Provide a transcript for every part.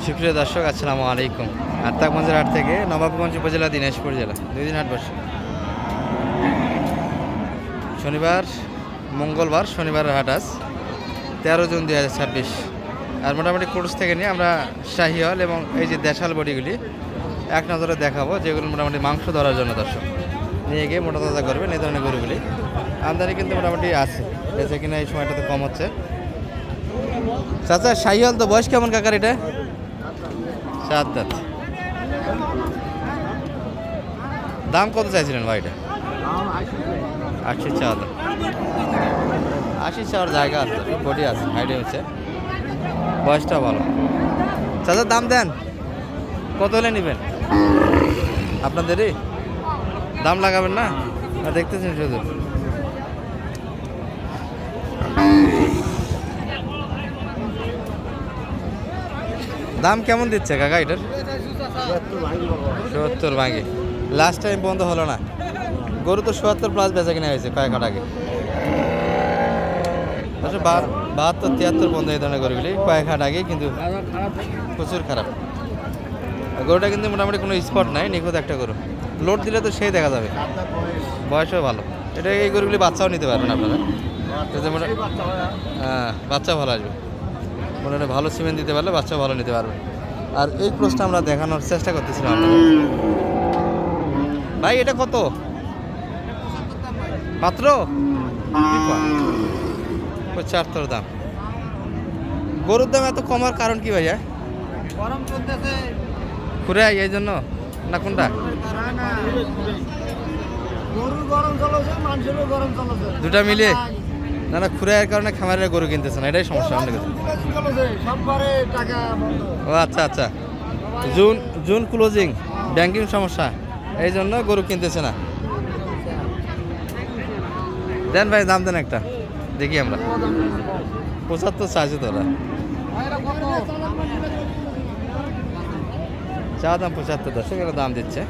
সুপ্রিয় দর্শক, আসসালামু আলাইকুম। আত্মাগঞ্জের হাট থেকে নবাবগঞ্জ উপজেলা, দিনাজপুর জেলা, 2 দিন হাট বসে। শনিবার, মঙ্গলবার, শনিবারের হাট আজ 13 জুন 2026। আর মোটামুটি কোর্স থেকে নিয়ে আমরা শাহিওয়াল এবং এই যে দেশাল বডিগুলি এক নজরে দেখাবো, যেগুলো মোটামুটি মাংস ধরার জন্য দর্শক নিয়ে গিয়ে মোটা তাজা করবেন। এই ধরনের গরুগুলি আমদানি কিন্তু মোটামুটি আছে, বেঁচে কিনা এই সময়টাতে কম হচ্ছে। চাচা, শাহিওয়াল তো বয়স কেমন কাকার? এটা 7 দাঁত। দাম কত চাইছিলেন ভাই? এটা 80 চাওয়া দাম। 80 চাওয়ার জায়গা আছে, বডি আছে, হাইটে হচ্ছে, বয়সটা ভালো। চাচা দাম দেন, কত হলে নেবেন? আপনাদেরই দাম লাগাবেন না? দেখতেছেন শুধু। দাম কেমন দিচ্ছে কাকা এটার? 70 ভাঙে। লাস্ট টাইম পর্যন্ত হলো না। গরু তো 70 প্লাস বেচা কিনা হয়েছে কয়েক হাট আগে। 72, 73 পর্যন্ত এই ধরনের গরুগুলি কয়েক হাট আগে, কিন্তু প্রচুর খারাপ। গরুটা কিন্তু মোটামুটি কোনো স্পট নাই, নিখুঁত একটা গরু। লোড দিলে তো সেই দেখা যাবে, বয়সও ভালো। এটা এই গরুগুলি বাচ্চাও নিতে পারবেন আপনারা। হ্যাঁ, বাচ্চা ভালো আসবে। মোটামুটি ভালো সিমেন্ট দিতে পারলে বাচ্চা ভালো নিতে পারবে। আর এই ক্রসটা আমরা দেখানোর চেষ্টা করতেছিলাম আপনাদের। ভাই এটা কত মাত্র? 75 দাম। গরুর দাম এত কমার কারণ কি ভাইয়া? গরম চলতেছে, ঘুরে এই জন্য না কোনটা? গরুর গরম চলছে, মানুষেরও গরম চলছে, দুটা মিলে। না না, খুঁড়াইয়ের কারণে খামারের গরু কিনতেছে না, এটাই সমস্যা অনেক। সববারে টাকা বন্ধ। ও আচ্ছা আচ্ছা, জুন ক্লোজিং, ব্যাংকিং সমস্যা, এই জন্য গরু কিনতেছে না। দেন ভাই, দাম দেন একটা দেখি আমরা। 75 চাইছে তোরা, চা দাম 75। দর্শক এর দাম দিচ্ছে।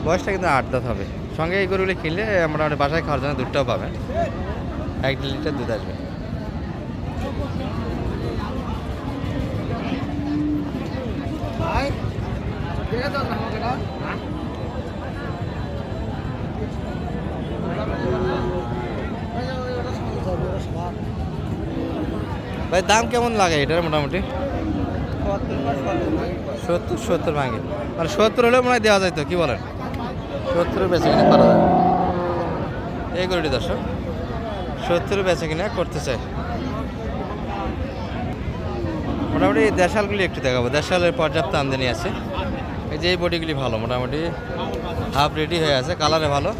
বয়সটা কিন্তু 8 দাঁত হবে। সঙ্গে এই গরুগুলি কিনলে মোটামুটি বাসায় খাওয়ার জন্য দুধটাও পাবেন, 1 লিটার দুধ আসবে। ভাই দাম কেমন লাগে এটার? মোটামুটি 70 ভাঙে। মানে 70 হলেও মনে হয় দেওয়া যায়, তো কি বলেন? 70 বেচে কিনে পারা যায় এই গরুটি দর্শক। 70 বেচে কিনে করতে চাই। মোটামুটি দেশালগুলি একটু দেখাবো। দেশালের পর্যাপ্ত আমদানি আছে। এই যে এই বডিগুলি ভালো, মোটামুটি হাফ রেডি হয়ে আছে, কালারে ভালো।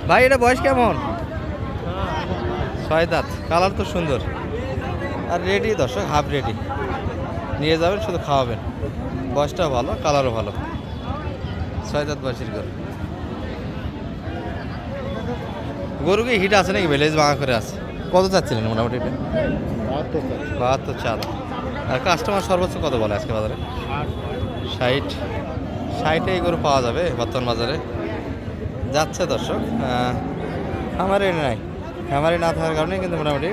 ভাই এটা বয়স কেমন? 6 দাঁত। কালার তো সুন্দর আর রেডি দর্শক, হাফ রেডি। নিয়ে যাবেন, শুধু খাওয়াবেন। বয়সটাও ভালো, কালারও ভালো। 6 দাঁত বয়সের গরু। গরু কি হিট আছে নাকি? ভেলেজ ভাঙা করে আছে। কত চাচ্ছিলেন মোটামুটি এটা? 72 চাল। আর কাস্টমার সর্বোচ্চ কত বলে আজকে বাজারে? 60 এই গরু পাওয়া যাবে বর্তমান বাজারে। যাচ্ছে দর্শক। খামারে নাই, খামারে না থাকার কারণে কিন্তু মোটামুটি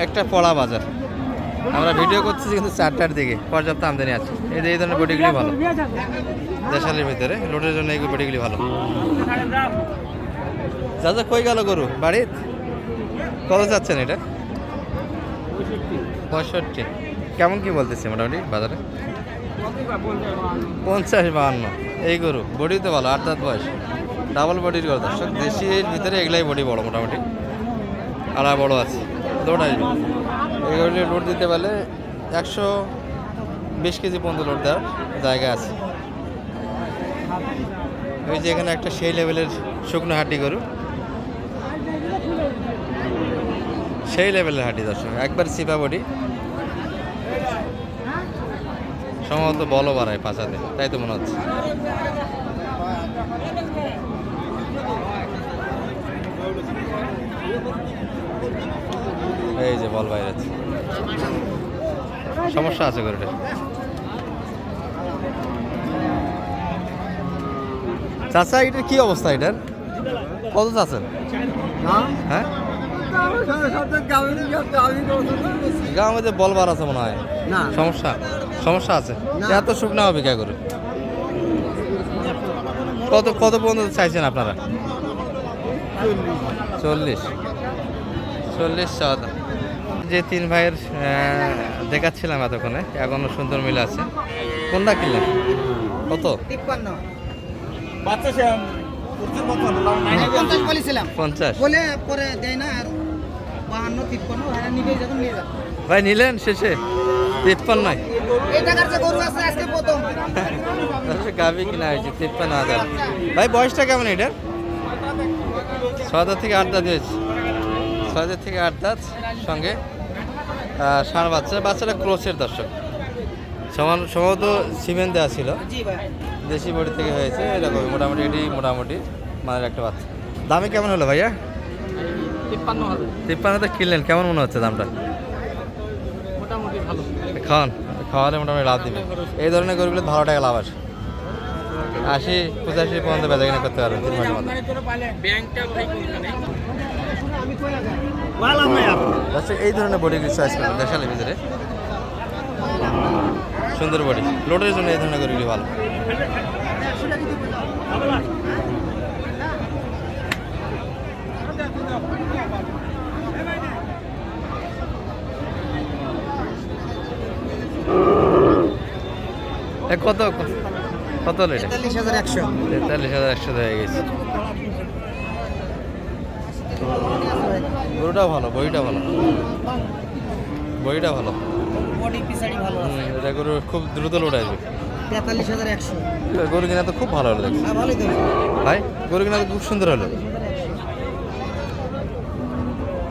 একটা পড়া বাজার। আমরা ভিডিও করতেছি কিন্তু 4টার দিকে, পর্যাপ্ত আমদানি আছে। এই যে এই ধরনের বডিগুলি ভালো, দেশালের ভিতরে লোডের জন্য এই বডিগুলি ভালো। চাচা কই গেল গরু? বাড়ির কত চাচ্ছেন এটা? 65। কেমন কি বলতেছে মোটামুটি বাজারে? 50-52 এই গরু। বডি তো ভালো, 8 দাঁত বয়স, ডাবল বডির গরু দর্শক। দেশির ভিতরে এগুলাই বডি বড়, মোটামুটি আড়া বড় আছে, লোড আসবে। এগুলি লোড দিতে পারলে 120 কেজি পর্যন্ত লোড দেওয়ার জায়গা আছে। ওই যে এখানে একটা সেই লেভেলের শুকনো হাড্ডি গরু, সেই লেভেলের হাড্ডি দর্শক, একবার চিপা বডি। সম্ভবত বলও বাড়ায় পাঁচাতে, তাই তো মনে হচ্ছে। এই যে বল বাইরে আছে, সমস্যা আছে গরুটার। চাচা এটার কি অবস্থা? এটার কত চাচ্ছেন? হ্যাঁ গাঁ মধ্যে বলবার আছে মনে হয় না সমস্যা সমস্যা আছে না। এত শুকনা হবে কে করে কত কত পর্যন্ত চাইছেন আপনারা 40 চাওয়া যে তিন ভাইয়ের দেখাচ্ছিলাম এতক্ষণে এখনো সুন্দর মিল আছে কোনটা কিনলেন কত 53 বলেছিলাম 50 বলে পরে দেয় না আর 52 53 নিবে যখন নিয়ে যাবে ভাই নিলেন শেষে 53 নয় এই টাকার যে গরু আছে আজকে প্রথম গাভি কিনা হয়েছে 53,000 ভাই বয়সটা কেমন এটার 6 দাঁত থেকে 8 দাঁত হয়েছে 6 দাঁত থেকে 8 দাঁত সঙ্গে ষাঁড় বাচ্চাটা ক্রোসের দর্শক সম্ভবত সিমেন্ট দেওয়া ছিল জি ভাই দেশি বড়ি থেকে হয়েছে এরকম মোটামুটি এটি মোটামুটি মানের একটা বাচ্চা দামে কেমন হলো ভাইয়া 53,000 কিনলেন কেমন মনে হচ্ছে দামটা মোটামুটি ভালো খাওয়ালে মোটামুটি লাভ দিবে এই ধরনের গরুগুলো ভালো টাকা লাভ আসে 80-85 পর্যন্ত বেচা কিনা করতে পারবেন 3 মাসের মধ্যে আচ্ছা এই ধরনের বডিগুলি চয়েস করবেন দেশালের ভিতরে সুন্দর বডি লোডের জন্য এই ধরনের গরুগুলি ভালো কত কত হলো এটা 43,100 43,100 হয়ে গেছে গরুটাও ভালো বইটা ভালো বডি পিছাড়ি ভালো আছে এটা গরু খুব দ্রুত লোড আসবে 43,100 গরু কিনা তো খুব ভালো হলো দেখছি ভালোই তো ভাই গরু কিনা তো খুব সুন্দর হলো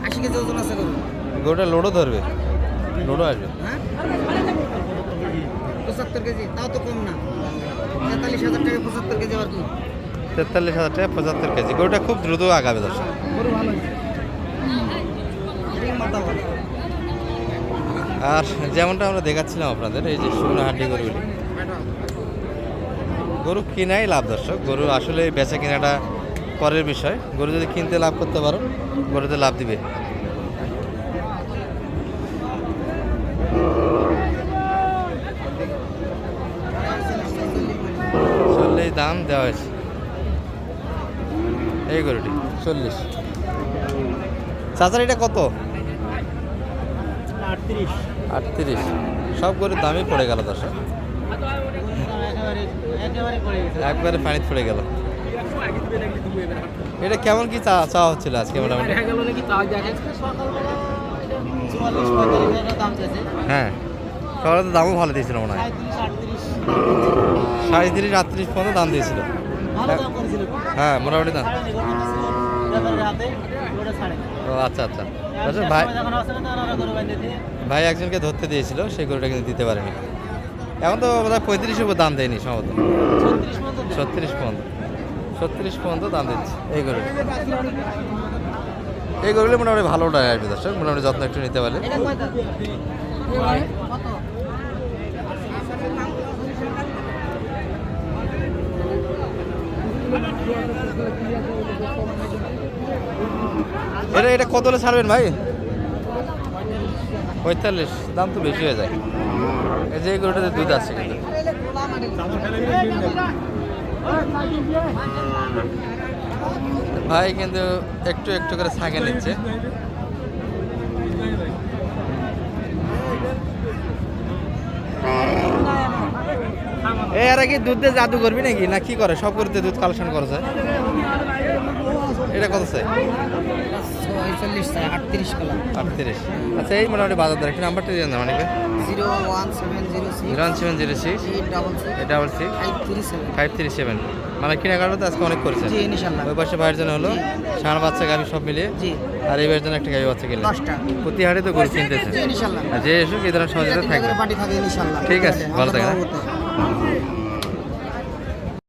80 কেজি ওজন আছে গরু গরুটা লোডও ধরবে লোডও আসবে হ্যাঁ 75 কেজি তাও তো কম না 43,000 টাকা 75 কেজি আর কি 43,000 টাকা 75 কেজি গরুটা খুব দ্রুত আগাবে দর্শক গরু ভালো ঠিক মাথা ভালো আর যেমনটা আমরা দেখাচ্ছিলাম আপনাদের এই যে শুকনো হাড্ডি গরুগুলি গরু কিনাই লাভ দর্শক গরু আসলে বেচা কেনাটা পরের বিষয় গরু যদি কিনতে লাভ করতে পারো গরুতে লাভ দিবে চল্লিশ দাম দেওয়া হয়েছে এই গরুটি 40 চাচার এটা কত 38 সব গরুর দামই পড়ে গেল দর্শক একবারে পানি পড়ে গেল এটা কেমন কি চাওয়া হচ্ছিল আজকে মোটামুটি হ্যাঁ সবার তো দামও ভালো দিয়েছিল মনে হয় 37-38 পর্যন্ত দাম দিয়েছিল হ্যাঁ মোটামুটি দাম ও আচ্ছা আচ্ছা ভাই ভাই একজনকে ধরতে দিয়েছিল সেই গরুটা কিন্তু দিতে পারেনি এখন তো বোধ হয় 35 উপর দাম দেয়নি সম্ভবত 36 পর্যন্ত দাম দিচ্ছে এই গরুটা এই গরুগুলো মোটামুটি ভালো টাকা আসবে দর্শক মোটামুটি যত্ন একটু নিতে পারলে এটা কত হলে ছাড়বেন ভাই 45 দাম তো বেশি হয়ে যায় এই যে এই গরুটাতে দুধ আছে কিন্তু ভাই কিন্তু একটু একটু করে ছাঁকে নিচ্ছে এরা কি দুধ দিয়ে জাদু করবি নাকি না কি করে সব করতে দুধ কালেকশন করেছে এটা কত চাই 38 আচ্ছা এই মোটামুটি বাজার দর একটু নাম্বারটা দিয়ে দেন মানে 01706 537 মানে কেনাকাটা তো আজকে অনেক করেছেন ওই পাশে ভাইয়ের জন্য হলো ষাঁড় বাচ্চা গাভি সব মিলিয়ে আর এই ভাইয়ের জন্য একটা গাভি বাচ্চা কিনলেন প্রতি হাটে তো গরু কিনতেছে যে এসুক এই ধরনের সহযোগিতা থাকবে ঠিক আছে ভালো থাকবেন